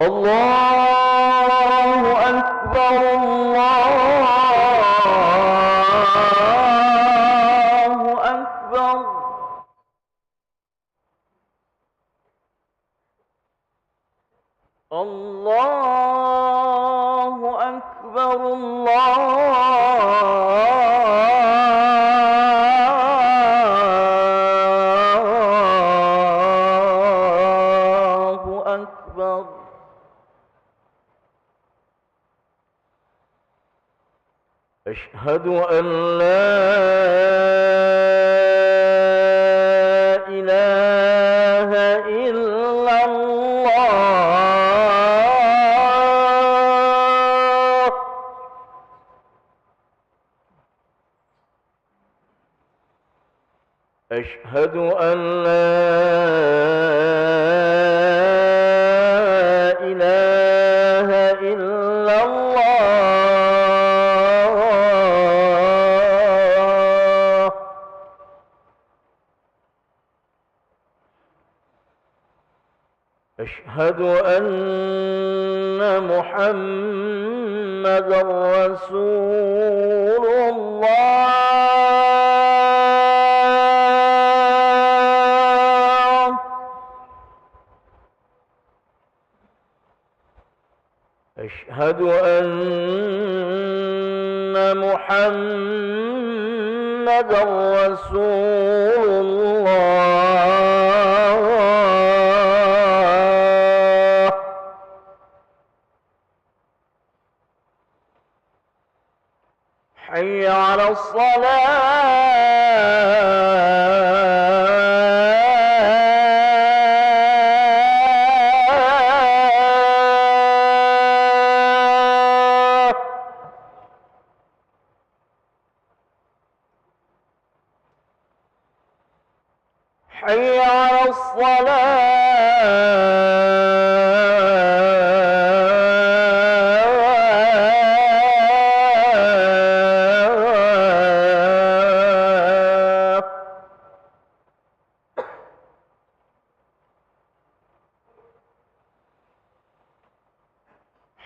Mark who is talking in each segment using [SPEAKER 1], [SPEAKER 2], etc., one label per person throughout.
[SPEAKER 1] الله أكبر الله أكبر. الله أكبر الله أكبر. أشهد أن لا إله إلا الله. أشهد أن لا إله إلا الله. أشهد أن محمدًا رسول الله. أشهد أن محمدًا رسول الله. حي على الصلاة. حي على الصلاة.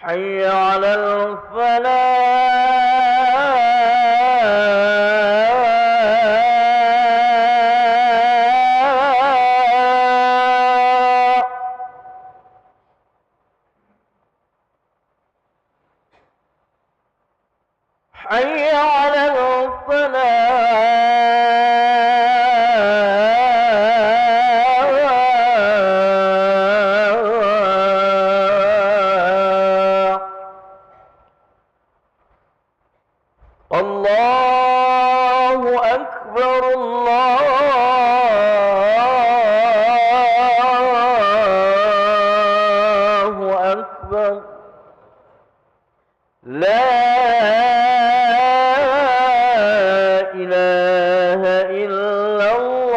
[SPEAKER 1] حي على الفلاح. حي على الفلاح. الله أكبر الله أكبر. لا إله إلا الله.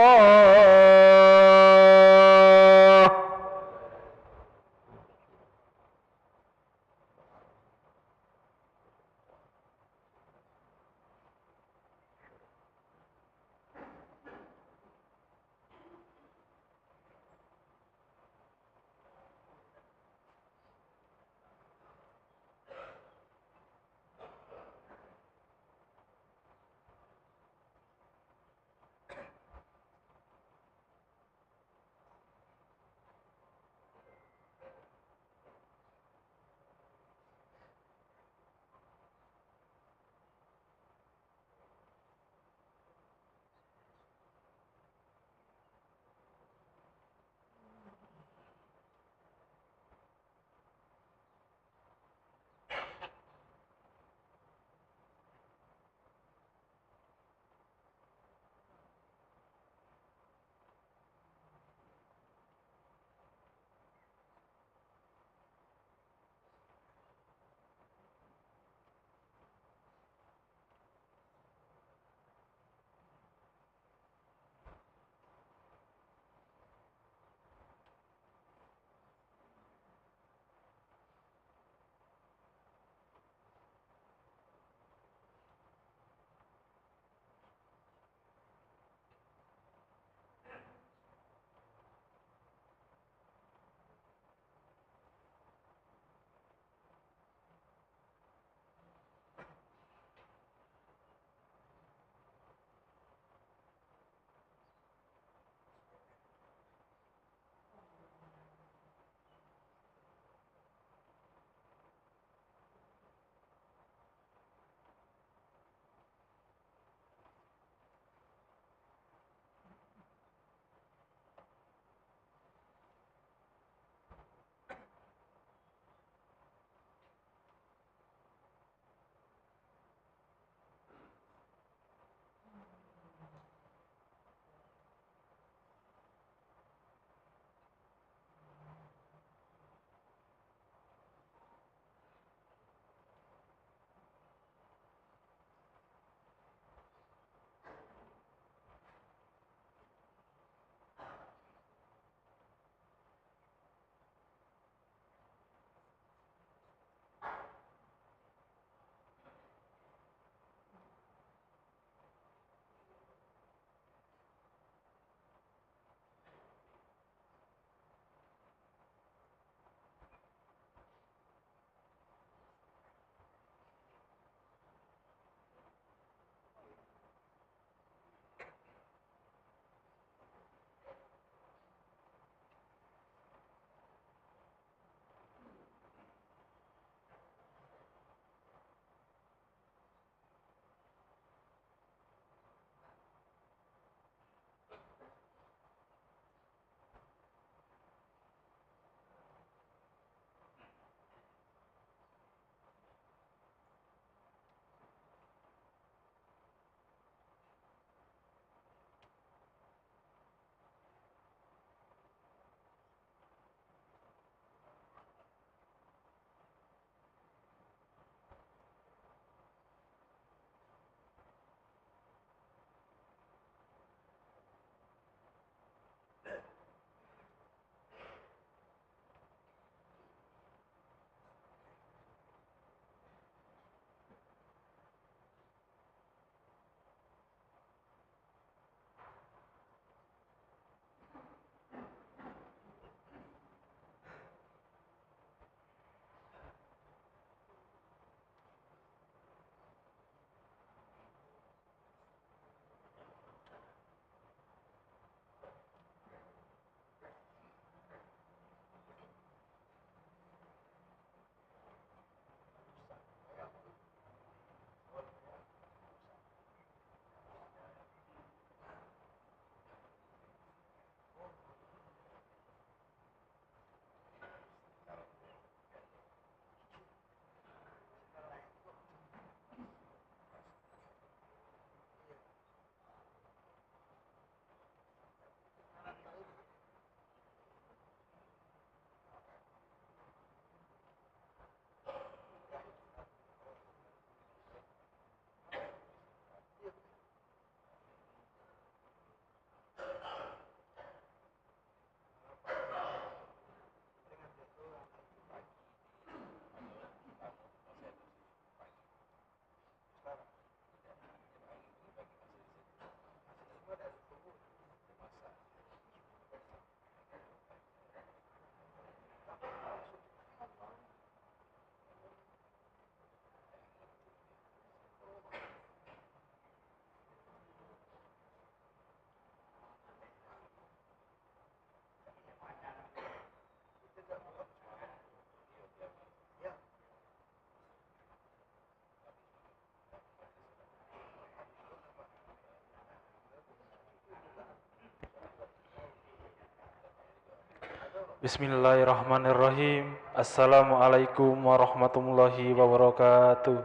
[SPEAKER 2] Bismillahirrahmanirrahim. Assalamualaikum warahmatullahi wabarakatuh.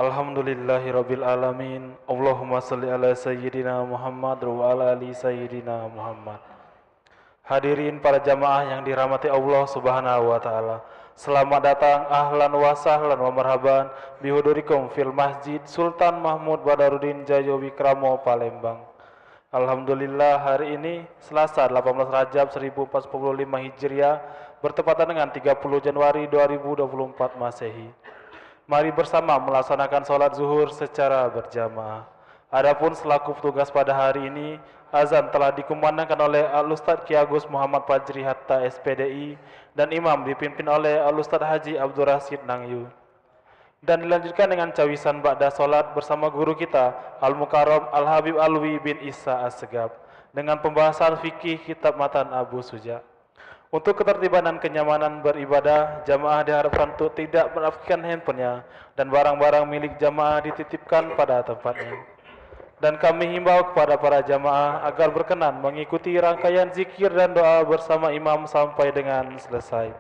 [SPEAKER 2] Alhamdulillahirabbil alamin. Allahumma shalli ala sayyidina Muhammad wa ala ali sayyidina Muhammad. Hadirin para jamaah yang dirahmati Allah Subhanahu wa taala. Selamat datang ahlan wa sahlan wa marhaban bihudurikum fil Masjid Sultan Mahmud Badarudin Jayo Wikramo Palembang. Alhamdulillah hari ini Selasa 18 Rajab 1445 Hijriah bertepatan dengan 30 Januari 2024 Masehi. Mari bersama melaksanakan sholat zuhur secara berjamaah. Adapun selaku petugas pada hari ini, azan telah dikumandangkan oleh Al-Ustadz Ki Agus Muhammad Fajri Hatta SPDI dan imam dipimpin oleh Al-Ustadz Haji Abdul Rasid Nangyu. Dan dilanjutkan dengan cawisan ba'da solat bersama guru kita Al-Mukarram Al-Habib Alwi bin Isa As-Segaf dengan pembahasan fikih kitab matan Abu Suja. Untuk ketertiban dan kenyamanan beribadah, jamaah diharapkan untuk tidak merafikan handphonenya dan barang-barang milik jamaah dititipkan pada tempatnya. Dan kami himbau kepada para jamaah agar berkenan mengikuti rangkaian zikir dan doa bersama imam sampai dengan selesai.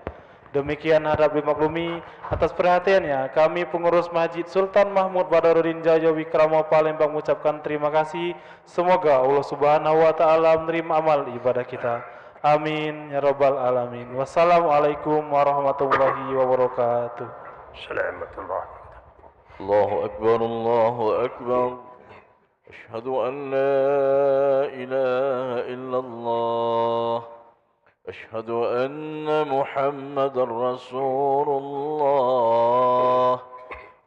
[SPEAKER 2] Demikian harap dimaklumi atas perhatiannya. Kami pengurus Masjid Sultan Mahmud Badarudin Jayo Wikramo Palembang mengucapkan terima kasih. Semoga Allah Subhanahu wa taala menerima amal ibadah kita. Amin ya rabbal alamin. Wassalamualaikum warahmatullahi wabarakatuh.
[SPEAKER 3] Assalamualaikum.
[SPEAKER 1] Allahu Akbar, Allahu Akbar. Ashhadu an la ilaha illallah. أشهد أن محمد رسول الله.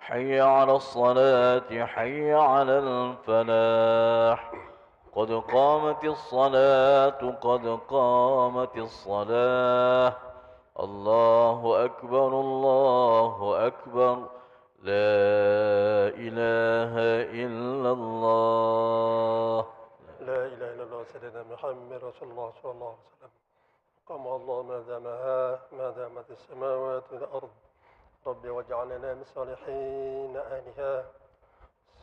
[SPEAKER 1] حي على الصلاة حي على الفلاح. قد قامت الصلاة قد قامت الصلاة. الله أكبر الله أكبر. لا إله إلا الله.
[SPEAKER 3] لا إله إلا الله سيدنا محمد رسول الله صلى الله عليه وسلم. قام الله ما دامت السماوات والأرض. ربي واجعلنا من صالحين أهلها.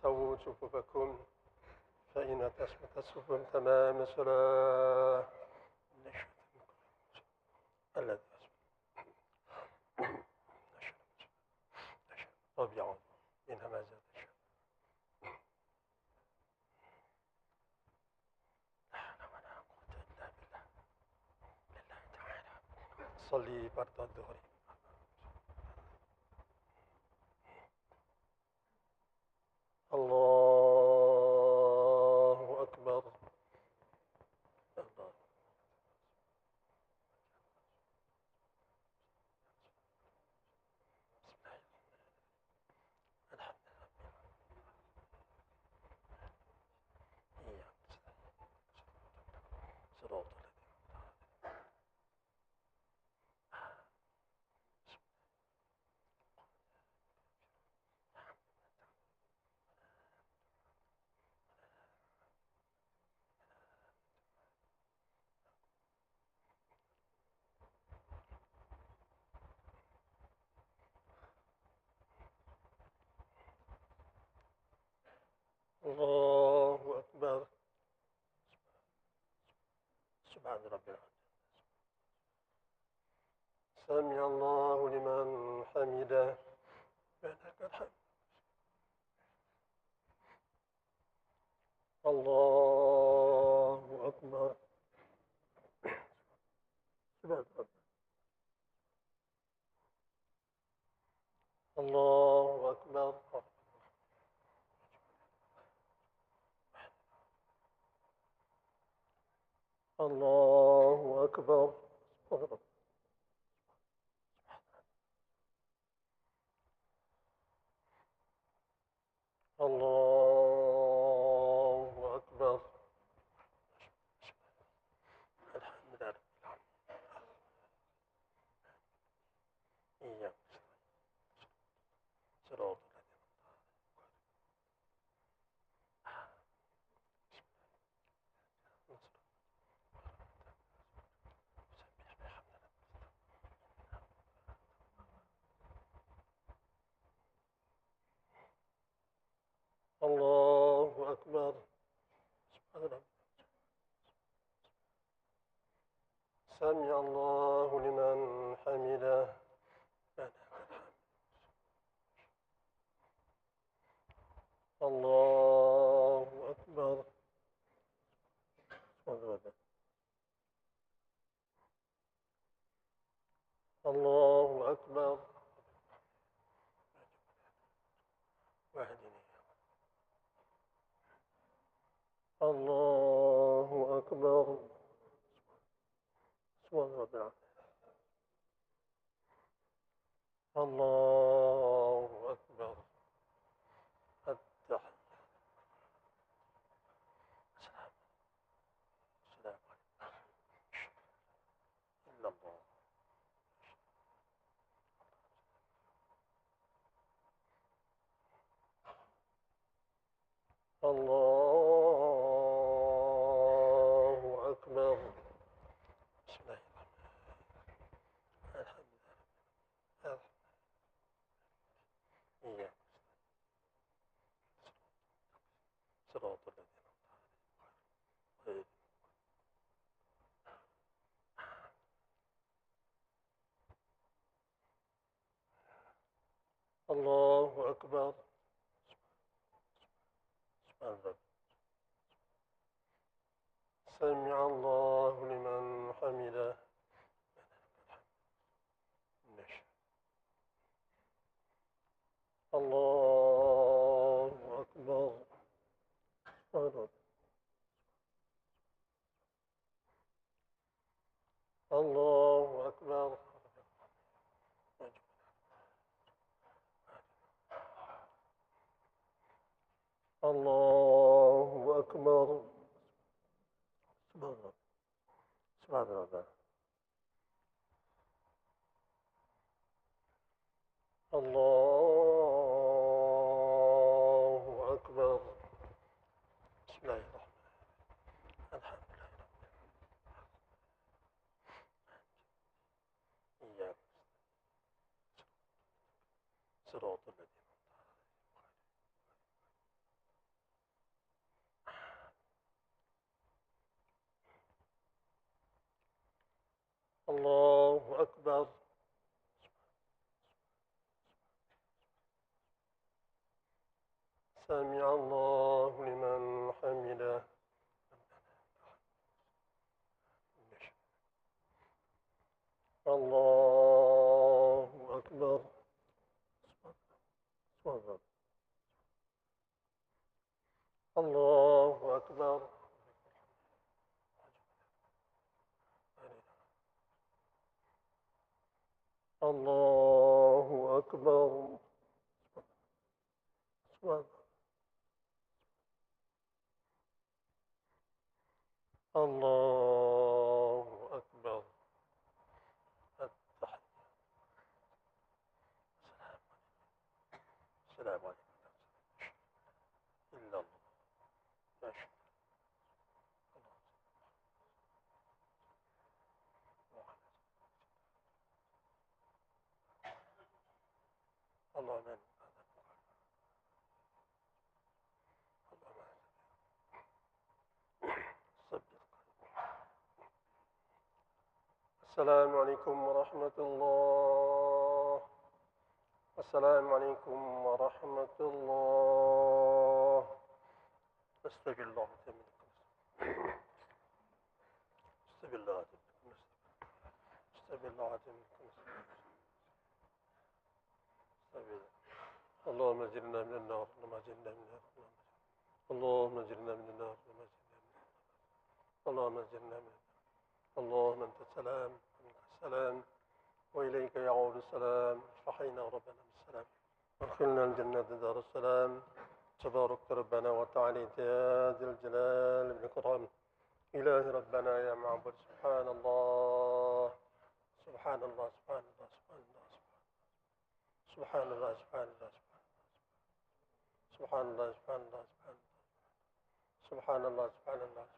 [SPEAKER 3] سووا صفوفكم فإن تسمت الصفوف تمام الصلاة. الذي ربي يعوذ من همزات الشياطين. صلي فرض الظهر. الله أكبر. الله. الحمد لله. صراط الله أكبر. سبحان ربي العظيم. سمع الله لمن حمده. لك الحمد. الله أكبر. سبحان ربي. الله أكبر. الله أكبر. الله أكبر. الحمد لله. إياك صراط الله أكبر. سبحان ربي. ربنا الله أكبر واهدني الله أكبر سبحان ربي العظيم الله أكبر التحية السلام عليكم إلا الله الله أكبر بسم الله الرحمن الرحيم إياك صراط الذين غير الله أكبر سبحان الله سمع الله لمن حمده الله أكبر الله أكبر الله أكبر سبحان الله الله أكبر بسم الله الرحمن الحمد لله إياك صراط الذين الله أكبر سمع الله لمن حمده الله أكبر الله أكبر الله أكبر الله أكبر التحية السلام عليكم إلا الله لا شريك له اللهم السلام عليكم ورحمة الله السلام عليكم ورحمة الله استغفر الله منكم استغفر الله منكم استغفر الله منكم اللهم اجرنا من النار اللهم اجرنا من النار اللهم اجرنا من النار اللهم اجرنا من النار اللهم انت السلام ومنك السلام واليك يعود السلام فحينا ربنا بالسلام وادخلنا الجنة دار السلام تبارك ربنا وتعالى يا ذا الجلال والإكرام إله ربنا يا معبود سبحان الله سبحان الله سبحان الله سبحان الله سبحان الله سبحان الله سبحان الله سبحان الله سبحان الله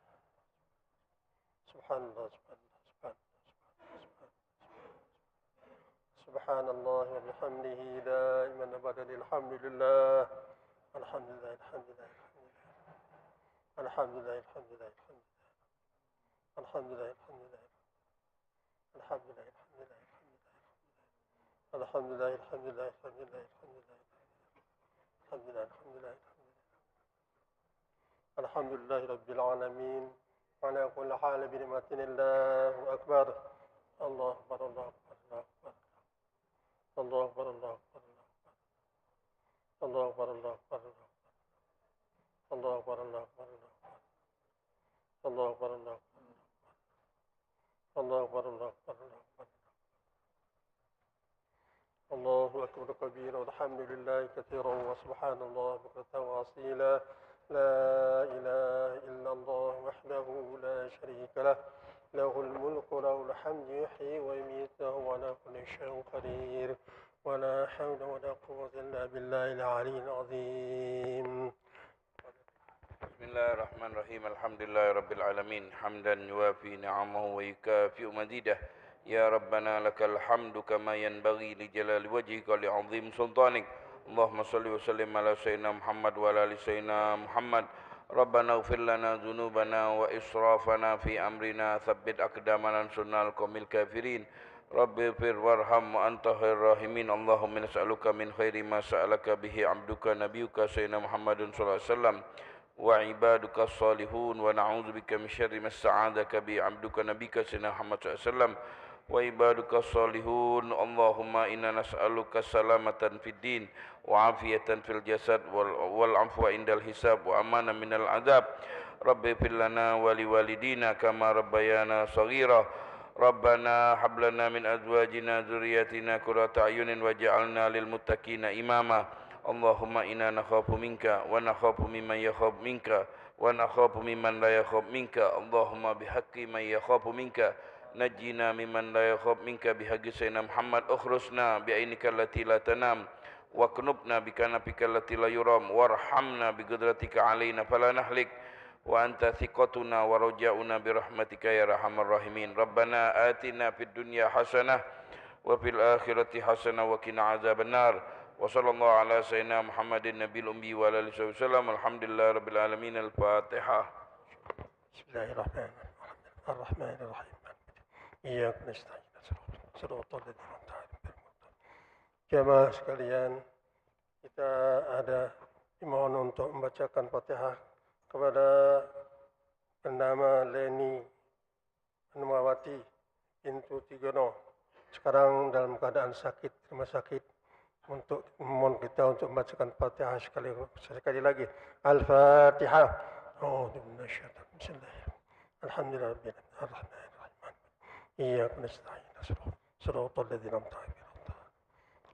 [SPEAKER 3] سبحان الله سبحان الله سبحان الله وبحمده دائما أبدا الحمد لله الحمد لله الحمد لله الحمد لله الحمد لله الحمد لله الحمد لله الحمد لله الحمد لله الحمد لله الحمد لله الحمد لله الحمد لله الحمد لله الحمد لله الحمد لله رب العالمين على كل حال بنعمة الله أكبر الله أكبر الله أكبر الله أكبر الله أكبر الله أكبر الله أكبر الله أكبر الله أكبر الله أكبر الله أكبر الله أكبر الله أكبر الله أكبر كبيرا والحمد لله كثيرا وسبحان الله بكرة وأصيلا لا إله إلا الله وحده لا شريك له له الملك وله الحمد يحيي ويميت وهو على كل شيء قدير ولا حول ولا قوة إلا بالله العلي العظيم
[SPEAKER 4] بسم الله الرحمن الرحيم الحمد لله رب العالمين حمدا يوافي نعمه ويكافئ مزيده يا ربنا لك الحمد كما ينبغي لجلال وجهك ولعظيم سلطانك اللهم صل وسلم على سيدنا محمد وعلى ال سيدنا محمد ربنا اغفر لنا ذنوبنا وإسرافنا في أمرنا ثبت أقدامنا وانصرنا على القوم الكافرين رب اغفر وارحم وأنت خير الراحمين اللهم نسألك من خير ما سألك به عبدك نبيك سيدنا محمد صلى الله عليه وسلم وعبادك الصالحون ونعوذ بك من شر ما استعاذك به عبدك نبيك سيدنا محمد صلى الله عليه وسلم وعبادك الصالحون اللهم إنا نسألك سلامة في الدين وعافية في الجسد والعفو عند الحساب وأمانا من العذاب رب اغفر لنا ولوالدينا كما ربيانا صغيرا ربنا هب لنا من أزواجنا ذرياتنا قرة أعين واجعلنا للمتقين إماما اللهم إنا نخاف منك ونخاف ممن يخاف منك ونخاف ممن لا يخاف منك اللهم بحق من يخاف منك نجينا ممن لا يخاف منك بحق سيدنا محمد اخرسنا بعينك التي لا تنام واكنبنا بكنفك التي لا يرام وارحمنا بقدرتك علينا فلا نهلك وأنت ثقتنا ورجاؤنا برحمتك يا أرحم الراحمين ربنا آتنا في الدنيا حسنة وفي الآخرة حسنة وقنا عذاب النار وصلى الله على سيدنا محمد النبي الأمي وعلى آله وسلم الحمد لله رب العالمين الفاتحة
[SPEAKER 3] بسم الله الرحمن الرحيم إياك نستعين صراط الذين أنعمت عليهم jamaah sekalian, kita dimohon untuk membacakan Fatihah kepada bernama Leni Anwawati Pintu Tigono. Sekarang dalam keadaan sakit, rumah sakit. Untuk memohon kita untuk membacakan Fatihah sekali lagi. Al-Fatihah. Bismillahirrahmanirrahim. Alhamdulillahirabbil alamin. Arrahmanirrahim. Iyyaka nasta'in. Shiratal ladzina an'amta 'alaihim.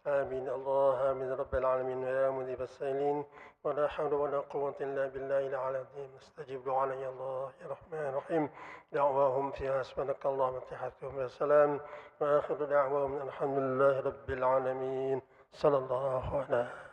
[SPEAKER 3] آمين الله آمين رب العالمين يا مذيب السائلين ولا حول ولا قوة إلا بالله العلي العظيم استجب دعانا يا الله يا رحمن الرحيم دعواهم فيها سبحانك اللهم وتحياتهم يا سلام وآخر دعواهم الحمد لله رب العالمين صلى الله عليه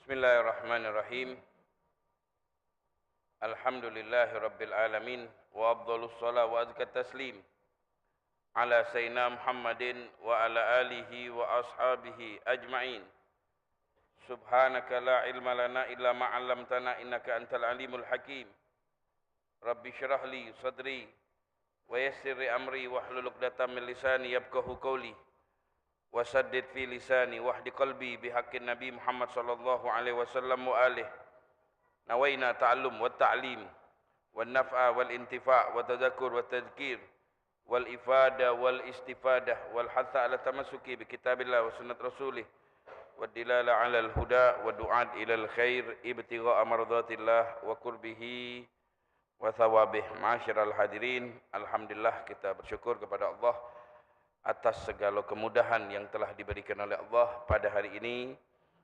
[SPEAKER 4] Bismillahirrahmanirrahim. Alhamdulillahi rabbil alamin wa afdhalus shalah wa azka taslim ala sayyidina Muhammadin wa ala alihi wa ashabihi ajma'in. Subhanaka la ilma lana illa ma 'allamtana innaka antal alimul hakim. Rabbi shrah li sadri wa yassir li amri wahlul 'uqdatam min lisani yafqahu qawli. Wasaddid fi lisani wahdi qalbi bihaqqin Nabi Muhammad sallallahu alaihi wasallam wa alihi. Nawaina ta'allum wa ta'lim wal naf'a wal intifa' wa tadhakkur wa tadhkir wal ifada wal istifadah wal hatha ala tamassuki bi kitabillah wa sunnat rasulih wa dilala ala al huda wa du'at ila al khair ibtigha'a mardatillah wa qurbihi wa thawabih. Ma'asyiral hadirin, alhamdulillah kita bersyukur kepada Allah atas segala kemudahan yang telah diberikan oleh Allah. Pada hari ini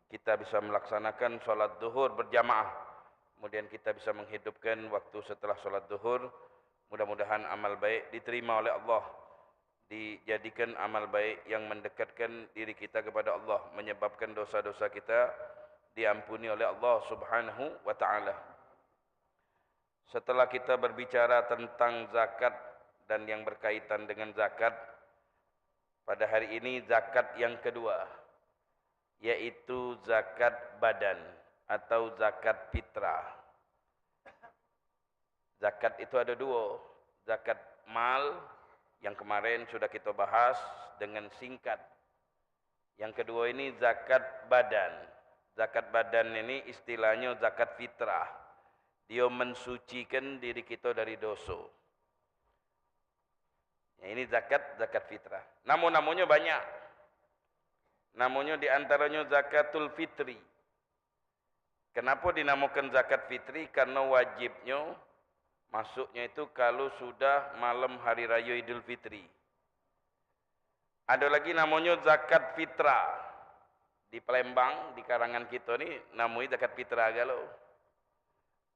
[SPEAKER 4] kita bisa melaksanakan salat zuhur berjamaah. Kemudian kita bisa menghidupkan waktu setelah salat zuhur. Mudah-mudahan amal baik diterima oleh Allah, dijadikan amal baik yang mendekatkan diri kita kepada Allah, menyebabkan dosa-dosa kita diampuni oleh Allah Subhanahu wa taala. Setelah kita berbicara tentang zakat dan yang berkaitan dengan zakat, pada hari ini zakat yang kedua, yaitu zakat badan atau zakat fitrah. Zakat itu ada dua, zakat mal yang kemarin sudah kita bahas dengan singkat. Yang kedua ini zakat badan. Zakat badan ini istilahnya zakat fitrah. Dia mensucikan diri kita dari dosa. Ya, ini zakat fitrah. Namanya banyak. Namanya diantaranya zakatul fitri. Kenapa dinamakan zakat fitri? Karena wajibnya masuknya itu kalau sudah malam hari raya Idul Fitri. Ada lagi namanya zakat fitrah. Di Palembang, di karangan kita ni namanya zakat fitrah galau.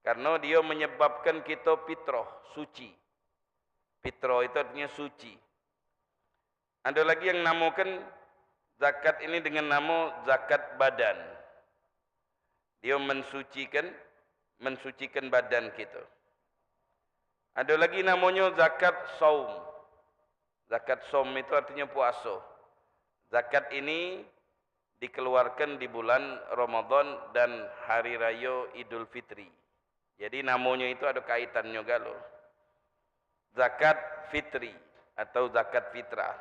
[SPEAKER 4] Karena dia menyebabkan kita fitrah, suci. Fitrah itu artinya suci. Ada lagi yang namakan zakat ini dengan nama zakat badan. Dia mensucikan badan kita. Ada lagi namanya zakat saum. Zakat saum itu artinya puasa. Zakat ini dikeluarkan di bulan Ramadan dan hari raya Idul Fitri. Jadi namanya itu ada kaitannya galau. Zakat fitri atau zakat fitrah.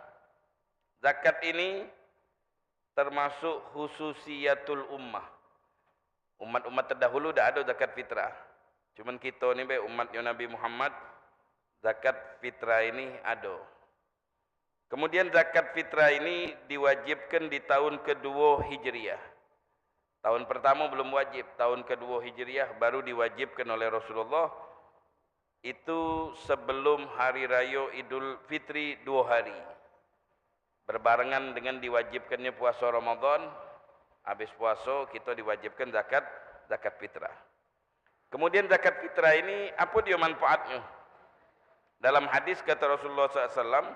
[SPEAKER 4] Zakat ini termasuk khususiyatul ummah. Umat-umat terdahulu dah ada zakat fitrah. Cuman kita ni umatnya Nabi Muhammad, zakat fitrah ini ada. Kemudian zakat fitrah ini diwajibkan di tahun kedua Hijriah. Tahun pertama belum wajib, tahun kedua Hijriah baru diwajibkan oleh Rasulullah. Itu sebelum hari raya Idul Fitri 2 hari. Berbarengan dengan diwajibkannya puasa Ramadan. Habis puasa kita diwajibkan zakat fitrah. Kemudian zakat fitrah ini apa dia manfaatnya? Dalam hadis kata Rasulullah SAW,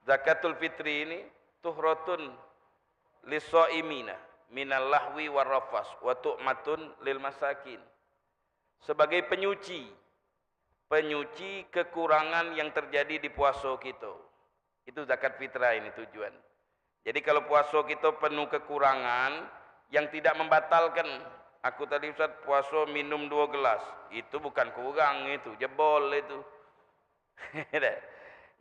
[SPEAKER 4] zakatul fitri ini tuhratun lis-shaimina minal lahwi warrafas wa tu'matun lil masakin. Sebagai penyuci kekurangan yang terjadi di puasa kita. Itu zakat fitrah ini tujuan. Jadi kalau puasa kita penuh kekurangan yang tidak membatalkan. Aku tadi Ustaz puasa minum 2 gelas. Itu bukan kurang, itu jebol itu.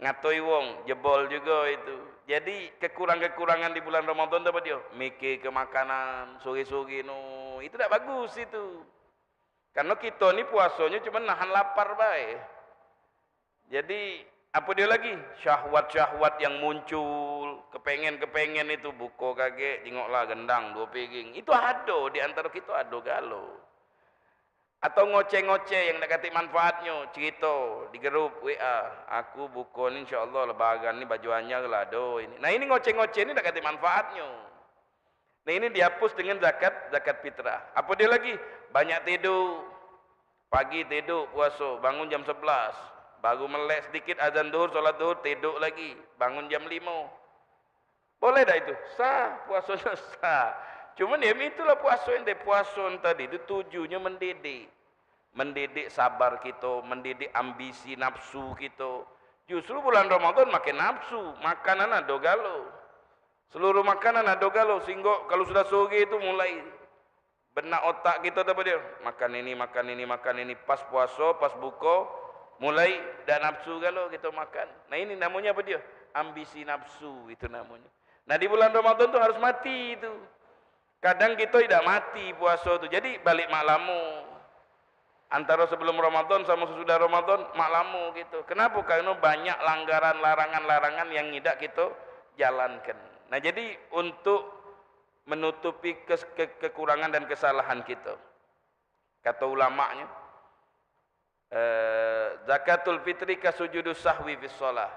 [SPEAKER 4] Ngatoi wong, jebol juga itu. Jadi kekurangan-kekurangan di bulan Ramadan apa dia? Mikir ke makanan, sore-sore no. Itu tak bagus itu. Karena kita ni puasanya cuma nahan lapar baik. Jadi apa dia lagi? Syahwat-syahwat yang muncul, kepengen itu buka kaget, tengoklah gendang 2 piring. Itu ada di antara kita ada galau. Atau ngoceh-ngoceh yang nak kata manfaatnya, cerita di grup WA, aku buka ni insya-Allah lebaran ni baju anyar lah do ini. Nah ini ngoceh-ngoceh ni nak kata manfaatnya. Nah ini dihapus dengan zakat fitrah. Apa dia lagi? Banyak tidur. Pagi tidur puasa, bangun jam 11. Baru melek sedikit azan zuhur, solat zuhur, tidur lagi. Bangun jam 5. Boleh dah itu? Sah, puasanya sah. Cuman ya itulah puasa ente. Puasa tadi itu tujuannya mendidik. Mendidik sabar kita, mendidik ambisi nafsu kita. Justru bulan Ramadan makin nafsu, makanan ada galau. Seluruh makanan ada galau, sehingga kalau sudah sore itu mulai benak otak kita apa dia? Makan ini, makan ini, makan ini. Pas puasa, pas buka, mulai dah nafsu galau kita makan. Nah ini namanya apa dia? Ambisi nafsu itu namanya. Nah di bulan Ramadan tu harus mati itu. Kadang kita tidak mati puasa tu. Jadi balik maklamu. Antara sebelum Ramadan sama sesudah Ramadan maklamu gitu. Kenapa? Karena banyak langgaran larangan-larangan yang tidak kita jalankan. Nah jadi untuk menutupi kekurangan dan kesalahan kita, kata ulama'nya, zakatul fitri kasujudus sahwi fis shalah.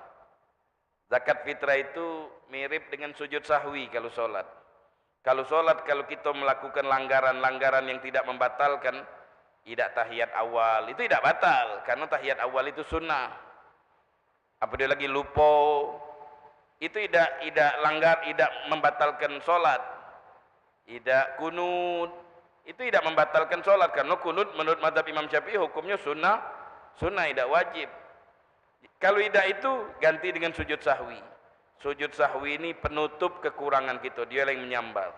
[SPEAKER 4] Zakat fitrah itu mirip dengan sujud sahwi kalau solat. Kalau solat, kalau kita melakukan langgaran-langgaran yang tidak membatalkan, tidak tahiyat awal, itu tidak batal. Karena tahiyat awal itu sunnah. Apa dia lagi lupa, itu tidak langgar, tidak membatalkan solat. Tidak kunut, itu tidak membatalkan solat. Karena kunut menurut mazhab Imam Syafi'i hukumnya sunnah, tidak wajib. Kalau tidak itu ganti dengan sujud sahwi. Sujud sahwi ini penutup kekurangan kita, dia yang menyambal.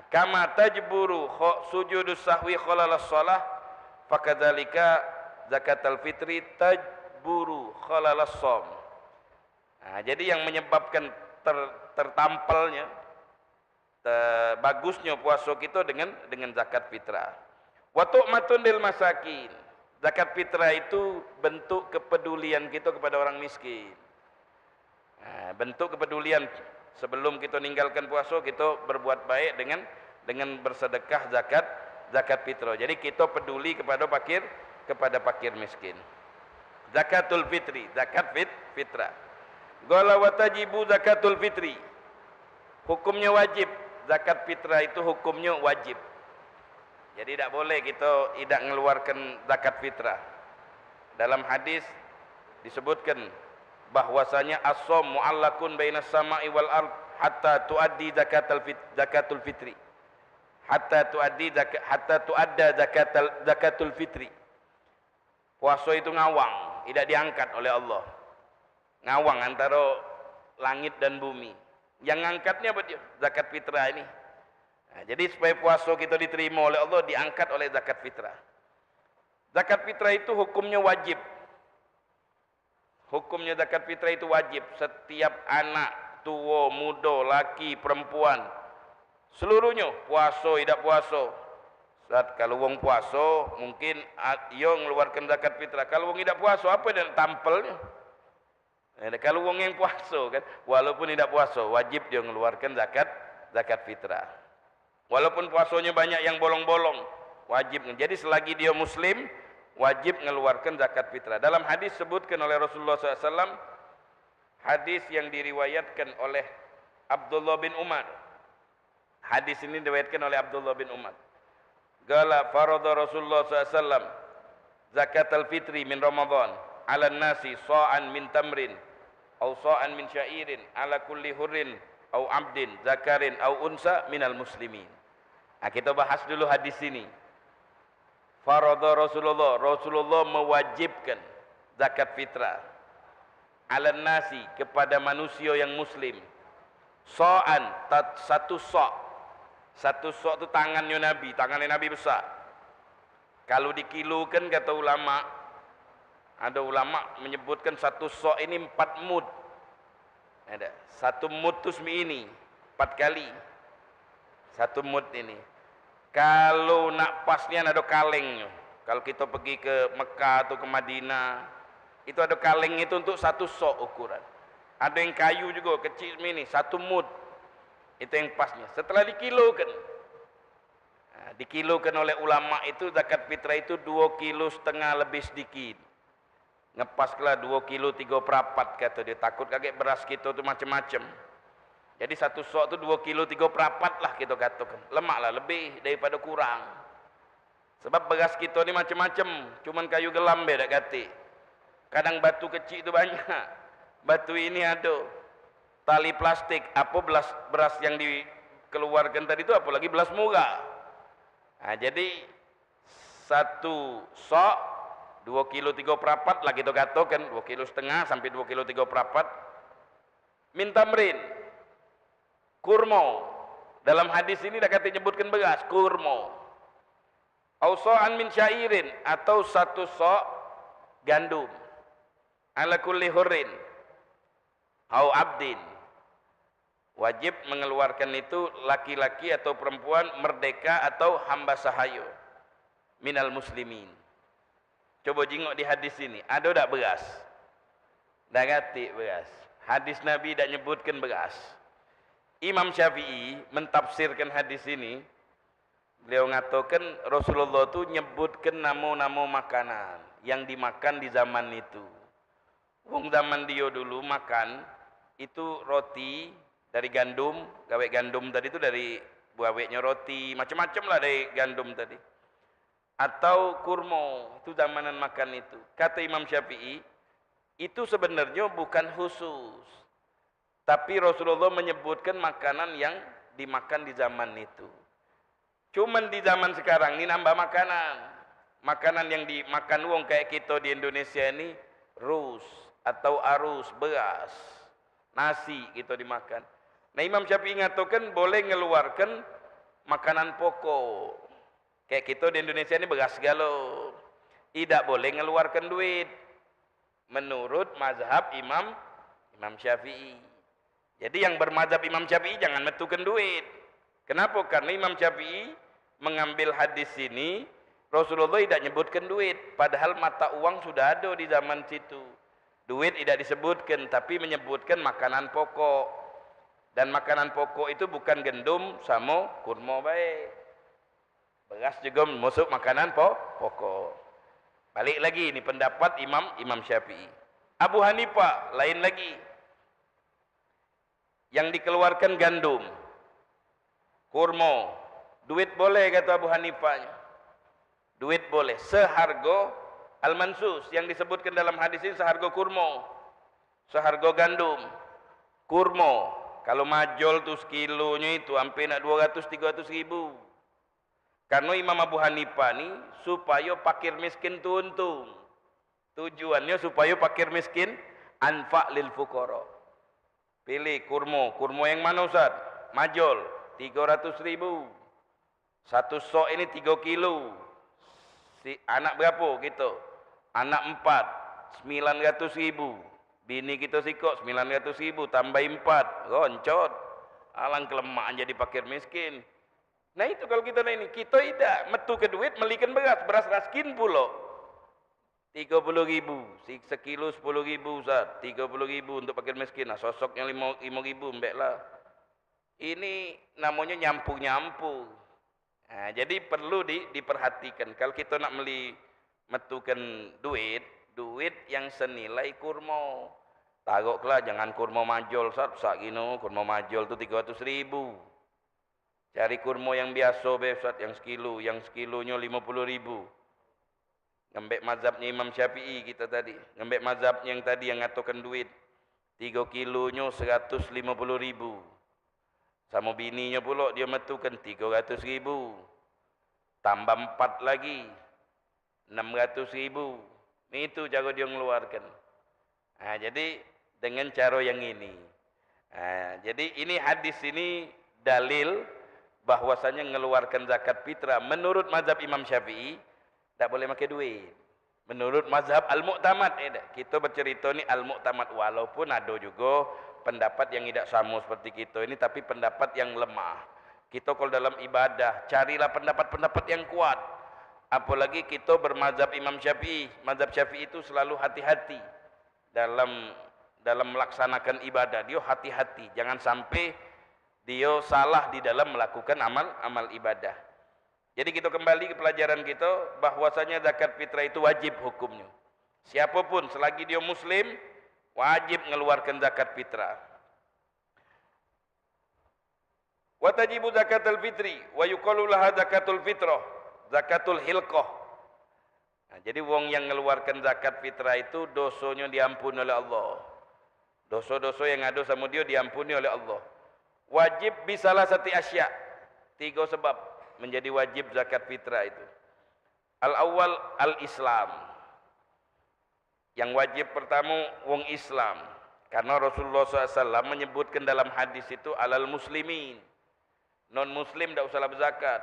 [SPEAKER 4] Kama tajburu sujudus sahwi khalalas shalah, fakadzalika zakatul fitri tajburu khalalas shaum. Jadi yang menyebabkan tertampalnya bagusnya puasa kita dengan zakat fitrah. Wa tu'matun lil masakin. Zakat fitrah itu bentuk kepedulian kita kepada orang miskin. Bentuk kepedulian sebelum kita meninggalkan puasa, kita berbuat baik dengan bersedekah zakat fitrah. Jadi kita peduli kepada fakir miskin. Zakatul fitri, zakat fitrah. Qala wa tajibu zakatul fitri. Hukumnya wajib. Zakat fitrah itu hukumnya wajib. Jadi tidak boleh kita tidak mengeluarkan zakat fitrah. Dalam hadis disebutkan bahwasanya as-shaum mu'allaqun bainas sama'i wal ard hatta tuaddi zakatul fitri. Hatta tuadda zakatul fitri. Puasa itu ngawang, tidak diangkat oleh Allah. Ngawang antara langit dan bumi. Yang ngangkatnya apa dia? Zakat fitrah ini. Jadi supaya puasa kita diterima oleh Allah, diangkat oleh zakat fitrah. Zakat fitrah itu hukumnya wajib. Hukumnya zakat fitrah itu wajib. Setiap anak, tua, muda, laki, perempuan, seluruhnya puasa, tidak puasa. Saat kalau wong puasa, mungkin ia mengeluarkan zakat fitrah. Kalau wong tidak puasa, apa yang tampilnya? Kalau wong yang puasa kan, walaupun tidak puasa, wajib dia mengeluarkan zakat fitrah. Walaupun puasanya banyak yang bolong-bolong, wajib. Jadi selagi dia muslim, wajib mengeluarkan zakat fitrah. Dalam hadis sebutkan oleh Rasulullah SAW, hadis yang diriwayatkan oleh Abdullah bin Umar. Hadis ini diriwayatkan oleh Abdullah bin Umar. Qala farada Rasulullah SAW zakat al-fitri min Ramadan ala nasi sa'an min tamrin au sa'an min syairin ala kulli hurrin au abdin zakarin au unsa minal muslimin. Kita bahas dulu hadis ini. Farada Rasulullah mewajibkan zakat fitrah ala nasi kepada manusia yang muslim. Sa'an, satu sa'. Satu sa' itu tangannya Nabi besar. Kalau dikilokan kata ulama, ada ulama menyebutkan satu sa' ini 4 mud. Ada satu mud itu ini 4 kali. Satu mud ini. Kalau nak pasnya ada kalengnya. Kalau kita pergi ke Mekah atau ke Madinah, itu ada kaleng itu untuk satu sa' ukuran. Ada yang kayu juga kecil ini, satu mud. Itu yang pasnya. Setelah dikilokan, dikilokan oleh ulama itu zakat fitrah itu 2,5 kilo lebih sedikit. Ngepaslah 2 kilo 3/4 kata dia. Takut kaget beras kita itu macam-macam. Jadi satu sa' itu 2 kilo 3/4 lah kita katakan. Lemak lah lebih daripada kurang. Sebab beras kita ni macam-macam. Cuman kayu gelam beda kata. Kadang batu kecil itu banyak. Batu ini ada. Tali plastik. Apa beras yang keluarkan tadi itu apalagi belas murah. Nah, jadi 1 sok 2 kilo 3/4 lah kita katakan 2,5 kilo sampai 2 kilo 3/4 min tamrin kurma. Dalam hadis ini dah kata nyebutkan beras kurma. Au sa'an min syairin atau 1 sok gandum. Ala kulli hurrin au abdin. Wajib mengeluarkan itu laki-laki atau perempuan, merdeka atau hamba sahaya minal muslimin. Coba jengok di hadis ini, ada tak beras? Dah kata beras. Hadis Nabi tak nyebutkan beras. Imam Syafi'i mentafsirkan hadis ini, beliau mengatakan Rasulullah tu nyebutkan nama-nama makanan yang dimakan di zaman itu. Wong zaman dia dulu makan itu roti dari gandum, gawe gandum tadi itu dari buahnya roti, macam-macam lah dari gandum tadi. Atau kurma, itu zamanan makan itu. Kata Imam Syafi'i, itu sebenarnya bukan khusus. Tapi Rasulullah menyebutkan makanan yang dimakan di zaman itu. Cuman di zaman sekarang ini nambah makanan. Makanan yang dimakan wong kayak kita di Indonesia ini, rus atau arus, beras, nasi kita dimakan. Nah, Imam Syafi'i mengatakan boleh mengeluarkan makanan pokok. Kayak kita di Indonesia ini beras galau. Tidak boleh mengeluarkan duit. Menurut mazhab Imam Syafi'i. Jadi yang bermazhab Imam Syafi'i jangan metukan duit. Kenapa? Karena Imam Syafi'i mengambil hadis ini, Rasulullah tidak menyebutkan duit. Padahal mata uang sudah ada di zaman situ. Duit tidak disebutkan, tapi menyebutkan makanan pokok. Dan makanan pokok itu bukan gandum sama kurma baik. Beras juga masuk makanan pokok. Balik lagi, ini pendapat Imam Syafi'i. Abu Hanifah lain lagi. Yang dikeluarkan gandum, kurma, duit boleh kata Abu Hanifah. Duit boleh seharga al-mansus yang disebutkan dalam hadis ini, seharga kurma, seharga gandum. Kurma kalau majol tu sekilonya itu hampir nak 200-300 ribu. Karena Imam Abu Hanifah ni supaya fakir miskin tu untung. Tujuannya supaya fakir miskin anfa' lil fuqara. Pilih kurma. Kurma yang mana Ustaz? Majol 300 ribu. 1 sok ini 3 kilo. Si anak berapa kita? Anak 4, 900 ribu. Bini kita sikok 900 ribu, tambah 4, roncot. Alang kelemahan jadi fakir miskin. Nah itu kalau kita ini, kita tidak metu ke duit, melikan beras raskin pula. 30 ribu, sekilo 10 ribu Ustaz, 30 ribu untuk fakir miskin. Nah sosoknya 5 ribu, mbak lah. Ini namanya nyampung-nyampung. Nah, jadi perlu diperhatikan. Kalau kita nak metukan duit yang senilai kurma. Taruhlah jangan kurma majol Ustaz gino, kurma majol tu 300 ribu. Cari kurma yang biasa Ustaz, yang sekilonya 50 ribu. Ngembek mazhabnya Imam Syafi'i kita tadi. Ngembek mazhabnya yang tadi yang ngatakan duit 3 kilonya 150 ribu. Sama bininya pula dia metukan 300 ribu. Tambah 4 lagi 600 ribu. Itu cara dia mengeluarkan. Nah, jadi dengan cara yang ini. Nah, jadi ini hadis ini dalil bahwasanya mengeluarkan zakat fitrah menurut mazhab Imam Syafi'i tak boleh pakai duit. Menurut mazhab Al-Mu'tamad, kita bercerita ni Al-Mu'tamad, walaupun ada juga pendapat yang tidak sama seperti kita ini, tapi pendapat yang lemah. Kita kalau dalam ibadah carilah pendapat-pendapat yang kuat. Apalagi kita bermazhab Imam Syafi'i. Mazhab Syafi'i itu selalu hati-hati dalam melaksanakan ibadah. Dia hati-hati, jangan sampai dia salah di dalam melakukan amal ibadah. Jadi kita kembali ke pelajaran kita bahwasanya zakat fitrah itu wajib hukumnya. Siapapun selagi dia muslim wajib mengeluarkan zakat fitrah. Wa tajibu zakatul fitri wa yuqalu laha zakatul fitrah, zakatul hilqah. Nah, jadi wong yang mengeluarkan zakat fitrah itu dosanya diampuni oleh Allah. Dosa-dosa yang ada sama dia diampuni oleh Allah. Wajib bisalah sati asya. 3 sebab menjadi wajib zakat fitrah itu. Al-awwal al-Islam. Yang wajib pertama wong Islam. Karena Rasulullah SAW menyebutkan dalam hadis itu alal muslimin. Non muslim tidak usah berzakat.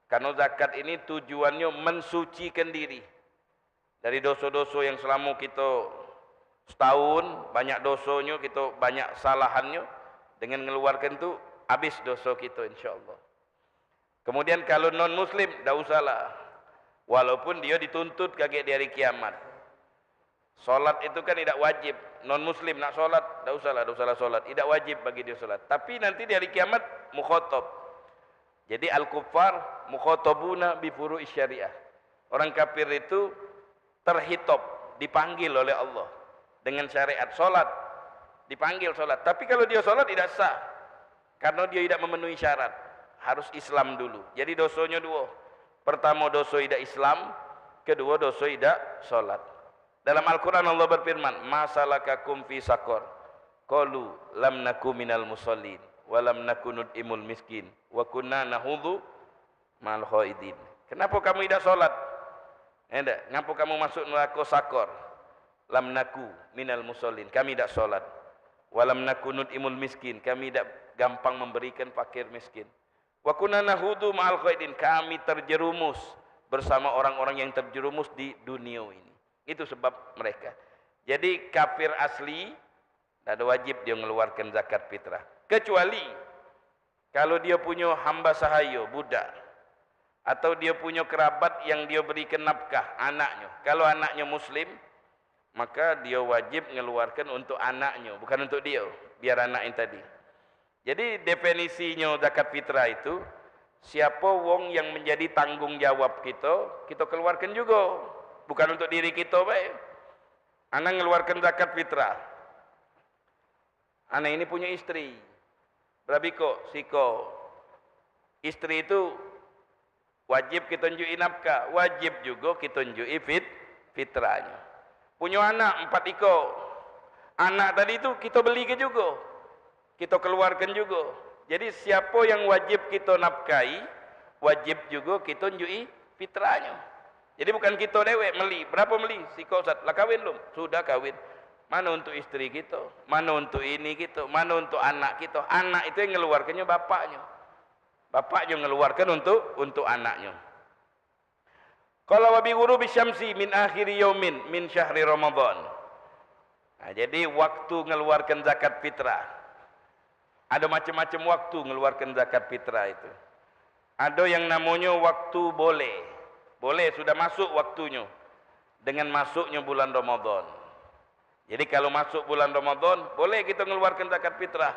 [SPEAKER 4] Karena zakat ini tujuannya mensucikan diri dari dosa-dosa yang selama kita setahun banyak dosanya, kita banyak salahannya. Dengan mengeluarkan itu habis dosa kita insyaAllah. Kemudian kalau non muslim tidak usahlah. Walaupun dia dituntut kaget di hari kiamat. Solat itu kan tidak wajib. Non muslim nak solat tidak usahlah solat. Tidak wajib bagi dia solat. Tapi nanti di hari kiamat mukhotob. Jadi al-kuffar mukhotabuna bi furu'i syariah. Orang kafir itu terhitob, dipanggil oleh Allah dengan syariat solat. Dipanggil solat. Tapi kalau dia solat tidak sah. Karena dia tidak memenuhi syarat. Harus Islam dulu. Jadi dosanya 2. Pertama dosa tidak Islam. Kedua dosa tidak solat. Dalam Al-Quran Allah berfirman, masalakakum fi sakor. Qalu lam naku minal musallin. Walam naku nud'imul miskin. Wa kunna nahudhu mal khaidin. Kenapa kamu tidak solat? Kenapa kamu masuk neraka sakor? Lam naku minal musallin. Kami tidak solat. Walam naku nud'imul miskin. Kami tidak gampang memberikan fakir miskin. Wa kunna nahudhu mal khaidin. Kami terjerumus bersama orang-orang yang terjerumus di dunia ini. Itu sebab mereka. Jadi kafir asli tidak ada wajib dia mengeluarkan zakat fitrah. Kecuali kalau dia punya hamba sahaya, budak. Atau dia punya kerabat yang dia berikan nafkah, anaknya. Kalau anaknya muslim, maka dia wajib mengeluarkan untuk anaknya, bukan untuk dia, biar anak yang tadi. Jadi definisinya zakat fitrah itu, siapa wong yang menjadi tanggung jawab kita keluarkan juga. Bukan untuk diri kita baik. Anak mengeluarkan zakat fitrah. Anak ini punya istri. Berabiko, siko. Istri itu wajib kita tunjuki nafkah. Wajib juga kita tunjuki fitrahnya. Punya anak 4 ekor. Anak tadi itu kita beli ke juga. Kita keluarkan juga. Jadi siapa yang wajib kita nafkahi, wajib juga kita tunjuki fitrahnya. Jadi bukan kita dewek meli. Berapa meli? Siko Ustaz. Lah kawin belum? Sudah kawin. Mana untuk istri kita? Mana untuk ini kita? Mana untuk anak kita? Anak itu yang mengeluarkannya bapaknya. Bapaknya mengeluarkan untuk anaknya. Qala wa bi ghurubi syamsi min akhir yaumin min syahri Ramadan. Nah, jadi waktu mengeluarkan zakat fitrah. Ada macam-macam waktu mengeluarkan zakat fitrah itu. Ada yang namanya waktu boleh. Boleh, sudah masuk waktunya. Dengan masuknya bulan Ramadan. Jadi kalau masuk bulan Ramadan, boleh kita mengeluarkan zakat fitrah.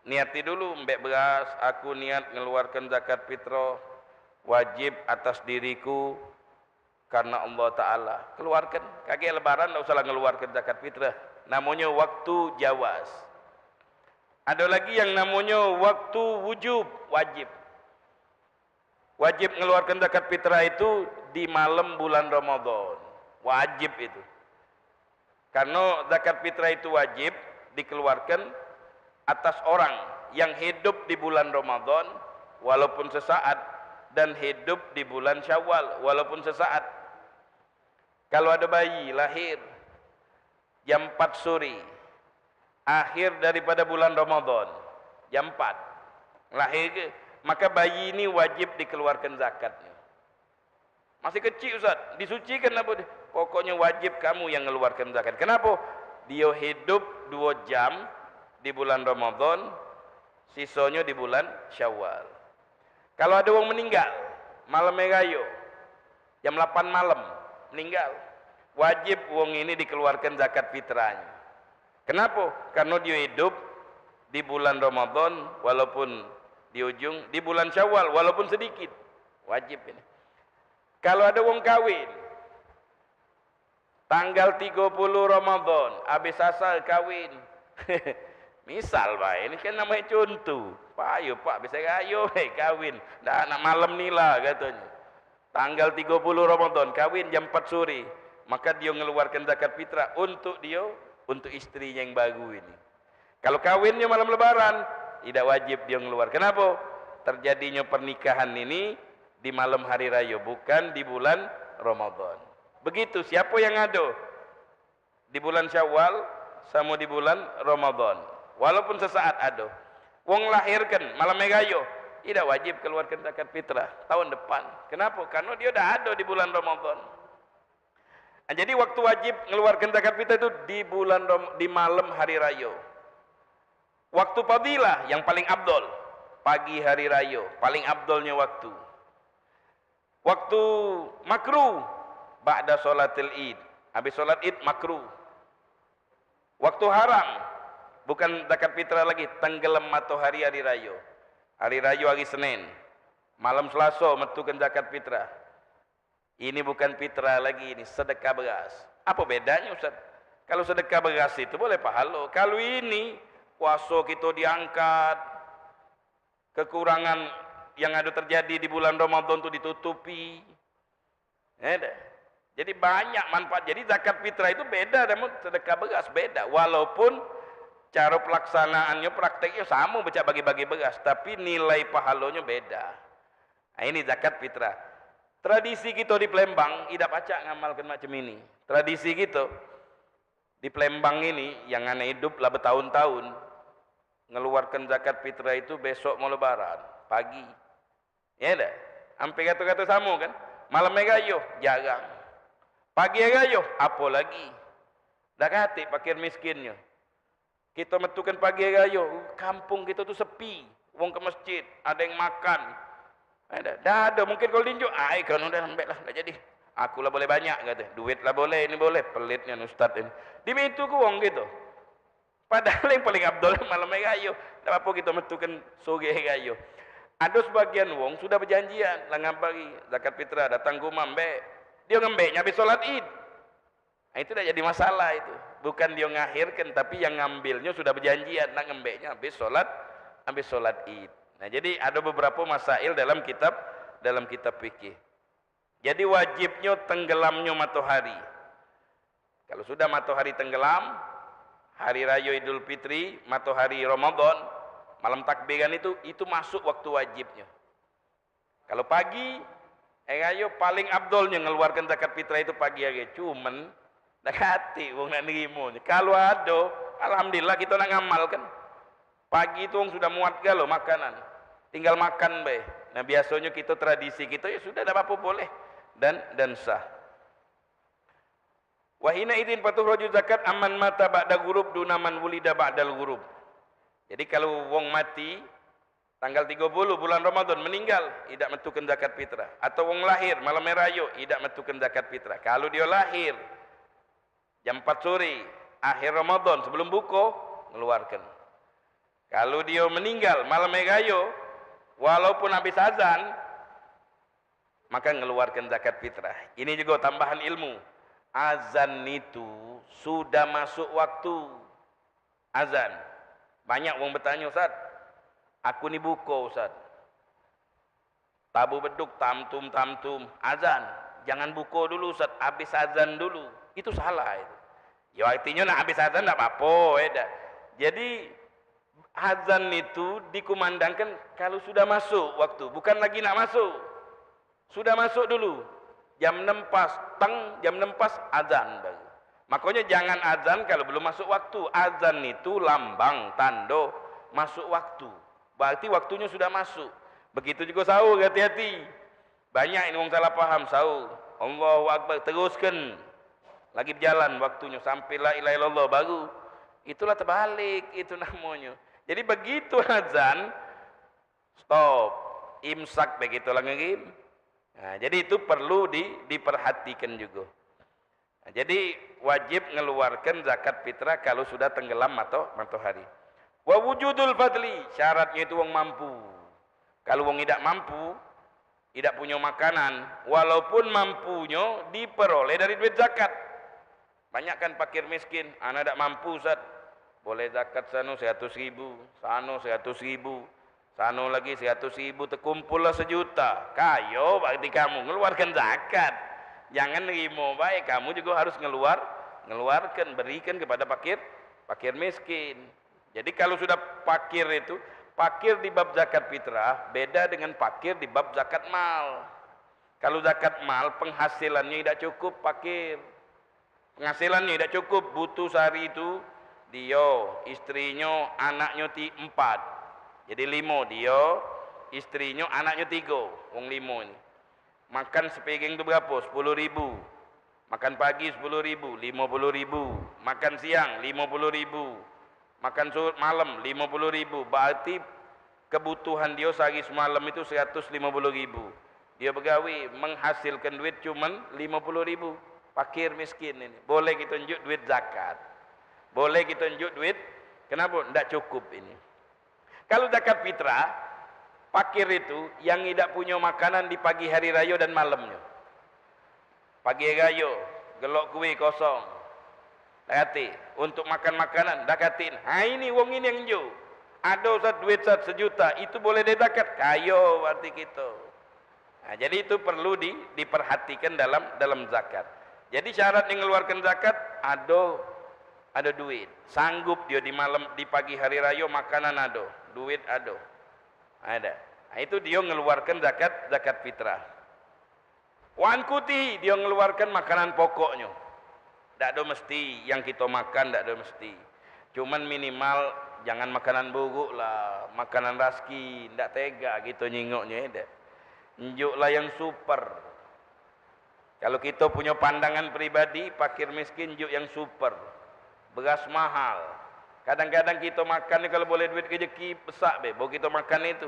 [SPEAKER 4] Niati dulu, mbak beras, aku niat mengeluarkan zakat fitrah. Wajib atas diriku. Karena Allah Ta'ala. Keluarkan. Kaki lebaran, tidak usah mengeluarkan zakat fitrah. Namanya waktu jawaz. Ada lagi yang namanya waktu wujub, wajib. Wajib mengeluarkan zakat fitrah itu di malam bulan Ramadan. Wajib itu. Karena zakat fitrah itu wajib dikeluarkan atas orang yang hidup di bulan Ramadan walaupun sesaat dan hidup di bulan Syawal walaupun sesaat. Kalau ada bayi lahir jam 4 sore akhir daripada bulan Ramadan jam 4 lahir ke, maka bayi ini wajib dikeluarkan zakatnya. Masih kecil Ustaz, disucikan apa? Pokoknya wajib kamu yang mengeluarkan zakat. Kenapa? Dia hidup 2 jam di bulan Ramadan, sisanya di bulan Syawal. Kalau ada orang meninggal malam megayo jam 8 malam meninggal, wajib wong ini dikeluarkan zakat fitrahnya. Kenapa? Karena dia hidup di bulan Ramadan walaupun di ujung, di bulan Syawal walaupun sedikit, wajib ini. Kalau ada wong kawin tanggal 30 Ramadan habis asal kawin misal Pak, ini kan namanya contoh. Pak ayo Pak, bisa ayo kawin dah anak malam ni lah katanya. Tanggal 30 Ramadan kawin jam 4 sore, maka dia mengeluarkan zakat fitrah untuk dia, untuk istrinya yang baru ini. Kalau kawinnya malam lebaran, tidak wajib dia ngeluar. Kenapa? Terjadinya pernikahan ini di malam hari raya, bukan di bulan Ramadan. Begitu, siapa yang ngado di bulan Syawal sama di bulan Ramadan, walaupun sesaat ado. Wong lahirkan malam raya, tidak wajib keluarkan zakat fitrah tahun depan. Kenapa? Karena dia dah ada di bulan Ramadan. Nah, jadi waktu wajib mengeluarkan zakat fitrah itu di malam hari raya. Waktu fadilah yang paling abdol pagi hari raya, paling abdolnya waktu. Waktu makruh ba'da sholatil id, habis sholat id makruh. Waktu haram bukan zakat fitrah lagi, tenggelam matahari hari raya. Hari raya hari Senin, malam Selasa metukan zakat fitrah. Ini bukan fitrah lagi, ini sedekah beras. Apa bedanya Ustaz? Kalau sedekah beras itu boleh pahala. Kalau ini puasa kita diangkat, kekurangan yang ada terjadi di bulan Ramadan itu ditutupi. Jadi banyak manfaat. Jadi zakat fitrah itu beda dengan sedekah beras, beda. Walaupun cara pelaksanaannya, prakteknya sama, baca bagi-bagi beras, tapi nilai pahalanya beda. Nah, ini zakat fitrah. Tradisi kita di Palembang tidak pacak ngamalkan macam ini. Tradisi kita di Palembang ini yang aneh hidup lah bertahun-tahun, ngeluarkan zakat fitrah itu besok mau lebaran pagi. Ya dah. Sampai kata-kata sama kan. Malam gayo jarang. Pagi gayo apa lagi? Dah kata fakir miskinnya. Kita metukan pagi gayo, kampung kita tu sepi. Wong ke masjid, ada yang makan. Dah ada, mungkin kalau tinjuk, kan udah ambil lah, dah jadi. Aku lah boleh banyak kata, duit lah boleh, ini boleh, pelitnya ustaz ini. Di itu ku wong gitu. Padahal yang paling abdul malam gayo, tak apa kita metukan sore gayo. Ada sebagian wong sudah berjanjian, lah ngabari zakat fitrah datang ke rumah mbak, dia ngembeknya habis sholat id. Nah, itu dah jadi masalah itu. Bukan dia ngakhirkan, tapi yang ngambilnya sudah berjanjian, nak ngembeknya habis sholat id. Nah, jadi ada beberapa masail dalam kitab fikih. Jadi wajibnya tenggelamnya matahari. Kalau sudah matahari tenggelam, hari raya Idul Fitri, matahari Ramadan, malam takbiran itu masuk waktu wajibnya. Kalau pagi, raya paling abdolnya ngeluarkan zakat fitrah itu pagi hari. Cuman dah hati wong nak nerimo. Kalau ada, alhamdulillah kita nak ngamalkan. Pagi itu wong sudah muat galo makanan, tinggal makan be. Nah biasanya kita tradisi kita ya sudah, ada apa boleh dan sah. Wahina idin patuh rojul zakat aman mata ba'da ghurub dunaman wulida ba'dal ghurub. Jadi kalau wong mati tanggal 30 bulan Ramadan meninggal, tidak metukan zakat fitrah. Atau wong lahir malam merayo, tidak metukan zakat fitrah. Kalau dia lahir jam 4 sore akhir Ramadan sebelum buka, mengeluarkan. Kalau dia meninggal malam merayo, walaupun habis azan, maka mengeluarkan zakat fitrah. Ini juga tambahan ilmu. Azan itu sudah masuk waktu azan. Banyak orang bertanya, Ustaz, aku ni buka Ustaz, tabu beduk tamtum azan, jangan buka dulu Ustaz, habis azan dulu. Itu salah itu. Ya artinya nak habis azan tak apa. Jadi azan itu dikumandangkan kalau sudah masuk waktu, bukan lagi nak masuk. Sudah masuk dulu. Jam 6 pas, jam 6 pas azan baru. Makanya jangan azan kalau belum masuk waktu. Azan itu lambang, tanda masuk waktu. Berarti waktunya sudah masuk. Begitu juga sahur, hati-hati. Banyak ini orang salah paham sahur. Allahu Akbar, teruskan. Lagi berjalan waktunya sampai la ilaha illallah baru. Itulah terbalik, itu namanya. Jadi begitu azan, stop, imsak begitu lah ngirim. Nah, jadi itu perlu diperhatikan juga. Nah, jadi wajib mengeluarkan zakat fitrah kalau sudah tenggelam matahari. Wa wujudul fadli, syaratnya itu wong mampu. Kalau wong tidak mampu, tidak punya makanan, walaupun mampunya diperoleh dari duit zakat. Banyak kan fakir miskin, anak tidak mampu Ustaz. Boleh zakat sano 100.000, sano 100.000, sano lagi 100.000, terkumpullah 1 juta. Kayo berarti kamu mengeluarkan zakat. Jangan nerima baik, kamu juga harus mengeluarkan, berikan kepada fakir miskin. Jadi kalau sudah fakir itu, Fakir di bab zakat fitrah beda dengan fakir di bab zakat mal. Kalau zakat mal penghasilannya tidak cukup fakir. Penghasilannya tidak cukup, butuh sehari itu dia, istrinya, anaknya 4. Jadi 5 dia, istrinya, anaknya 3. Wong 5 ini. Makan sepiring itu berapa? 10.000. Makan pagi 10.000, 50.000. Makan siang 50.000. Makan malam 50.000. Berarti kebutuhan dia sehari semalam itu 150.000. Dia begawi menghasilkan duit cuman 50.000. Fakir miskin ini. Boleh kita tunjuk duit zakat. Boleh kita tunjuk duit. Kenapa? Tidak cukup ini. Kalau zakat fitrah, fakir itu yang tidak punya makanan di pagi hari raya dan malamnya. Pagi hari raya, gelok kue kosong. Dakati. Untuk makan makanan, dakatin. Ini wong ini yang jauh. Ada duit 1 juta, itu boleh dizakat. Kayo berarti kita. Jadi itu perlu diperhatikan dalam zakat. Jadi syarat mengeluarkan zakat ada duit. Sanggup dia di pagi hari raya makanan ada, duit ada. Itu dia mengeluarkan zakat fitrah. Wan kuti dia mengeluarkan makanan pokoknya. Tak ada mesti yang kita makan, tak ada mesti. Cuman minimal jangan makanan buruk lah, makanan raski, tak tega gitu nyingoknya. Njuklah yang super. Kalau kita punya pandangan pribadi, fakir miskin juk yang super. Beras mahal. Kadang-kadang kita makan kalau boleh duit rezeki besar baru kita makan itu.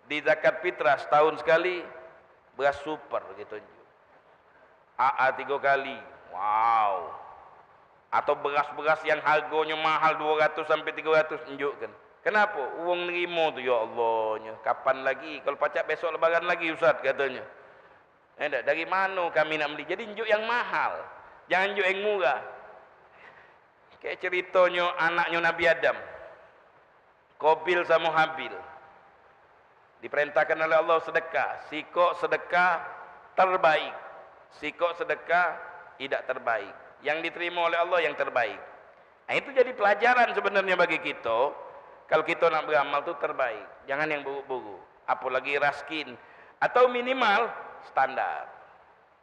[SPEAKER 4] Di zakat fitrah setahun sekali beras super gitu. AA 3 kali. Wow. Atau beras-beras yang harganya mahal 200 sampai 300 tunjukkan. Kenapa? Uang nerima tu ya Allahnya. Kapan lagi? Kalau pacak besok lebaran lagi Ustaz katanya. Dari mana kami nak beli? Jadi njuk yang mahal. Jangan njuk yang murah. Kayak ceritanya anaknya Nabi Adam. Qabil sama Habil. Diperintahkan oleh Allah sedekah. Sikok sedekah terbaik. Sikok sedekah tidak terbaik. Yang diterima oleh Allah yang terbaik. Itu jadi pelajaran sebenarnya bagi kita. Kalau kita nak beramal itu terbaik. Jangan yang buruk-buruk. Apalagi raskin. Atau minimal standar.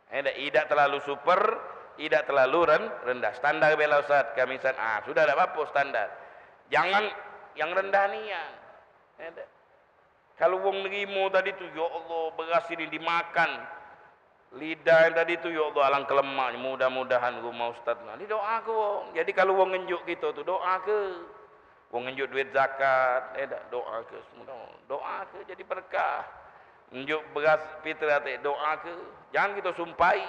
[SPEAKER 4] Tidak terlalu super, tidak terlalu rendah. Standar bela Ustaz, kami Ustaz. Sudah ada apa standar. Jangan yang rendah nian. Kalau wong nerimo tadi tu ya Allah beras ini dimakan. Lidah yang tadi tu ya Allah alang kelemaknya. Mudah-mudahan rumah Ustaz. Ini doa ke wong. Jadi kalau wong ngenjuk kita tu doa ke. Wong ngenjuk duit zakat, doa ke semua. Doa ke jadi berkah. Ngenjuk beras fitrah doa ke. Jangan kita sumpai.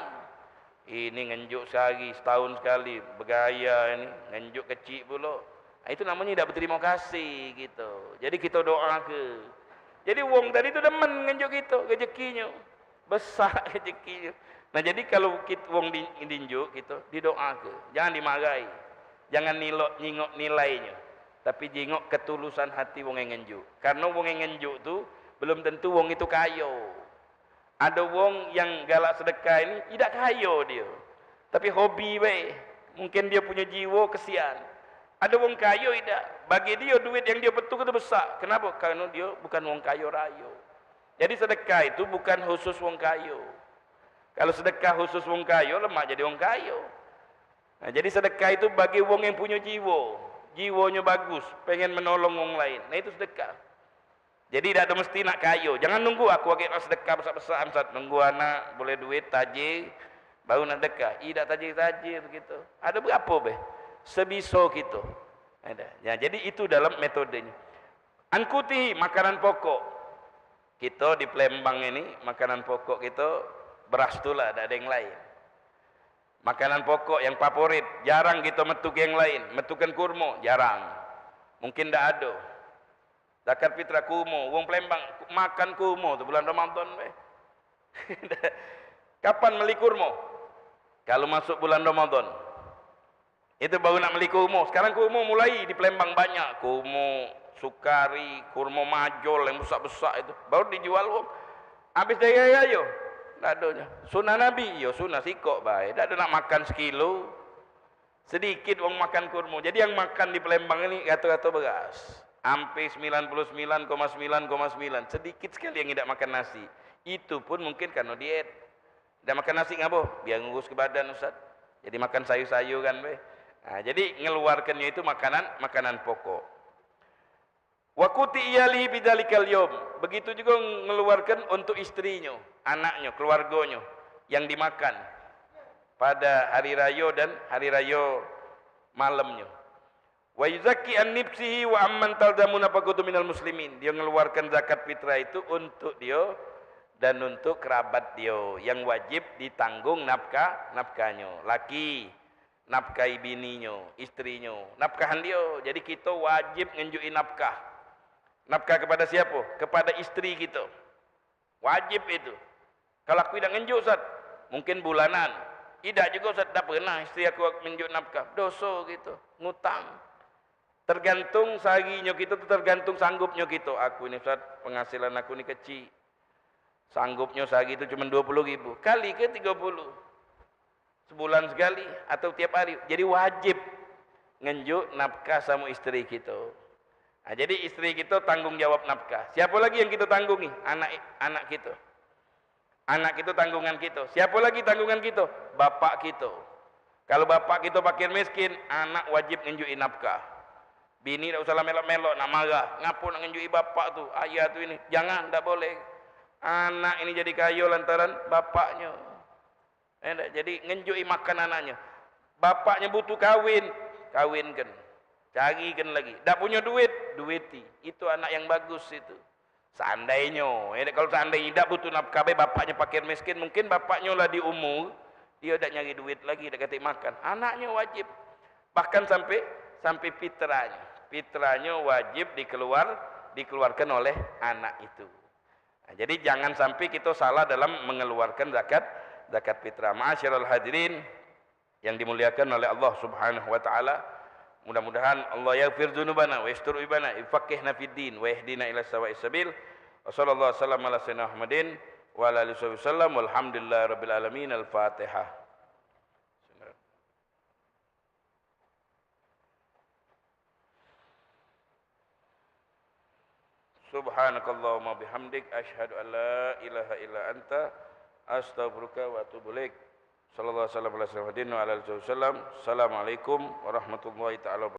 [SPEAKER 4] Ini ngenjuk sehari, setahun sekali. Bergaya ini. Ngenjuk kecil pula. Itu namanya tidak berterima kasih gitu. Jadi kita doa ke. Jadi wong tadi itu demen ngenjuk kita. Rezekinya. Besar rezekinya. Nah jadi kalau kita wong dinjuk gitu. Didoa ke. Jangan dimarahi. Jangan nyingok nilainya. Tapi jingok ketulusan hati wong yang ngenjuk. Karena wong yang ngenjuk tu belum tentu wong itu kaya. Ada wong yang galak sedekah ini tidak kaya dia. Tapi hobi baik. Mungkin dia punya jiwa kesian. Ada wong kaya tidak. Bagi dia duit yang dia petuk itu besar. Kenapa? Karena dia bukan wong kaya raya. Jadi sedekah itu bukan khusus wong kaya. Kalau sedekah khusus wong kaya, lemak jadi wong kaya. Nah, jadi sedekah itu bagi wong yang punya jiwa. Jiwanya bagus, pengen menolong wong lain. Nah itu sedekah. Jadi tidak ada mesti nak kaya. Jangan nunggu aku sedekah besar-besar. Nunggu anak boleh duit tajir baru nak sedekah. Tidak tajir-tajir gitu. Ada berapa be? Sebisa kita. Ada. Ya, jadi itu dalam metodenya. Ankuti makanan pokok. Kita di Palembang ini makanan pokok kita beras tu lah, tak ada yang lain. Makanan pokok yang favorit, jarang kita metuk yang lain. Metukan kurma, jarang. Mungkin tak ada. Zakat fitrah kurma, wong Palembang makan kurma tu bulan Ramadan. Kapan beli kurma? Kalau masuk bulan Ramadan. Itu baru nak beli kurma. Sekarang kurma mulai di Palembang banyak. Kurma sukari, kurma majol yang besar-besar itu. Baru dijual wong. Habis dari raya. Tak ada. Sunnah Nabi, ya sunnah sikok baik. Tak ada nak makan sekilo. Sedikit orang makan kurma. Jadi yang makan di Palembang ini rata-rata beras. Sampai 99,9,9, sedikit sekali yang tidak makan nasi. Itu pun mungkin karena diet. Tidak makan nasi ngabo, biar ngurus ke badan Ustaz. Jadi makan sayur-sayur kan be. Nah, jadi ngeluarkannya itu makanan pokok. Wakuti iyali bidzalikal yaum. Begitu juga ngeluarkan untuk istrinya, anaknya, keluarganya yang dimakan pada hari raya dan hari raya malamnya. Wa yuzakki an nifsihi wa amman talzamuna faqatu minal muslimin. Dia mengeluarkan zakat fitrah itu untuk dia dan untuk kerabat dia yang wajib ditanggung nafkahnya. Laki nafkahi bininya, istrinya, nafkahan dia. Jadi kita wajib ngenjuki nafkah. Nafkah kepada siapa? Kepada istri kita. Wajib itu. Kalau aku tidak ngenjuk Ustaz, mungkin bulanan. Tidak juga Ustaz, tak pernah istri aku ngenjuk nafkah. Dosa gitu, ngutang. Tergantung saginya kita tu, tergantung sanggupnya kita. Aku ini Ustaz, penghasilan aku ini kecil. Sanggupnya sehari itu cuma 20.000. Kali ke 30. Sebulan sekali atau tiap hari. Jadi wajib ngenjuk nafkah sama istri kita. Nah, jadi istri kita tanggung jawab nafkah. Siapa lagi yang kita tanggungi? Anak kita. Anak kita tanggungan kita. Siapa lagi tanggungan kita? Bapak kita. Kalau bapak kita fakir miskin, anak wajib ngenjuki nafkah. Bini tak usah melok-melok, nak marah. Ngapu nak ngenjuki bapak tu, ayah tu ini. Jangan, tak boleh. Anak ini jadi kaya lantaran bapaknya. Jadi ngenjuki makan anaknya. Bapaknya butuh kawin, kawinkan. Carikan lagi. Tak punya duit, duiti. Itu anak yang bagus itu. Seandainya, kalau seandainya tidak butuh nafkah, bapaknya fakir miskin, mungkin bapaknya lah di umur, dia tak nyari duit lagi, tak kata makan. Anaknya wajib. Bahkan sampai fitranya. Fitranya wajib dikeluarkan oleh anak itu. Nah, jadi jangan sampai kita salah dalam mengeluarkan zakat fitrah. Ma'asyiral hadirin yang dimuliakan oleh Allah Subhanahu wa taala. Mudah-mudahan Allah yaghfir dzunubana wa yastur ibana, ifaqihna fid din wa yahdina ila sawa'is sabil. Wa sallallahu wasallam ala sayyidina Muhammadin wa ala alihi wasallam walhamdulillahi rabbil alamin. Al-Fatihah. Subhanakallahumma bihamdik asyhadu an la ilaha illa anta astaghfiruka wa atubu ilaik. Sallallahu alaihi wasallam ala sayyidina wa ala alihi wasallam. Assalamualaikum warahmatullahi taala wabarakatuh.